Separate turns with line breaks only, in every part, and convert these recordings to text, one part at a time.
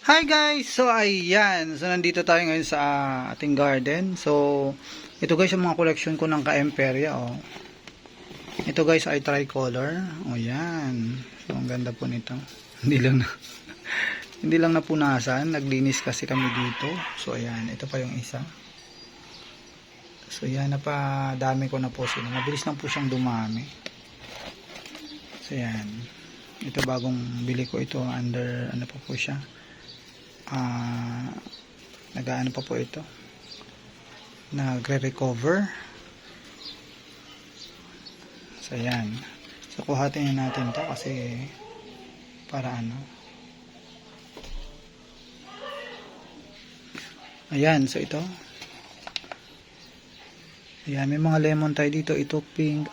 Hi guys! So ayan, so nandito tayo ngayon sa ating garden. So ito guys yung mga collection ko ng Ka-Emperia, oh. Ito guys ay tricolor. Oh yan. So ang ganda po nito. Hindi lang napunasan, naglinis kasi kami dito. So ayan, ito pa yung isa. So yan, napadami ko na po sila. Mabilis lang po siyang dumami. So yan. Ito bagong bili ko ito, under ano po siya. Nagaano pa po ito, nagre-recover. So yan, so kuhatin natin to kasi para ano, ayan. So ito, ayan, may mga lemon tayo dito. Ito pink,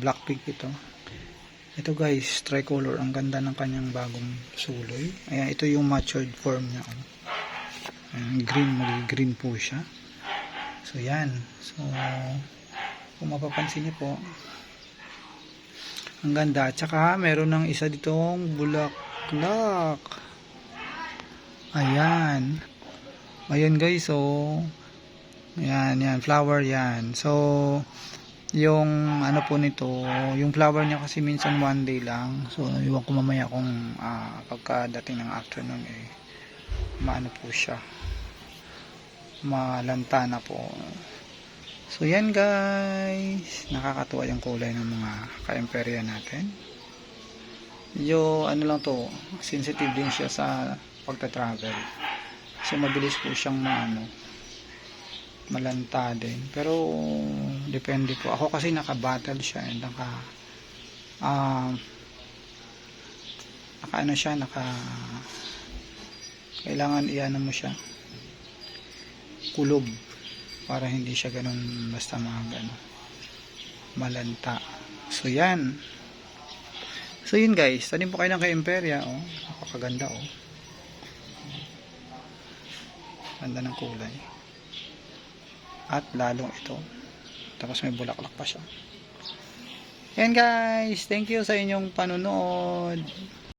black pink ito. Ito guys, tricolor. Ang ganda ng kanyang bagong suloy. Ayan, ito yung matured form niya. Ayan, green, mag-green po siya. So yan. So kung mapapansin niyo po, ang ganda. At saka meron ng isa ditong bulaklak. Ayan. Ayan guys, so ayan, yan, flower yan. So yung ano po nito, yung flower niya kasi minsan one day lang. So iwan ko mamaya kung pagkadating ng afternoon maano po siya, malanta na po. So yan guys, nakakatuwa yung kulay ng mga Ka-Emperia natin. Medyo ano lang to, sensitive din siya sa pagta-travel. So mabilis po siyang malanta din, pero depende po. Ako kasi naka-battle siya, ano siya, kailangan iano mo siya, kulob, para hindi siya ganun basta malanta. So yan. So yun guys, tanim po kayo ng Ka-Emperia, oh. Napakaganda, oh. Ganda ng kulay. At lalong ito, tapos may bulaklak pa siya. Yan guys, thank you sa inyong panonood.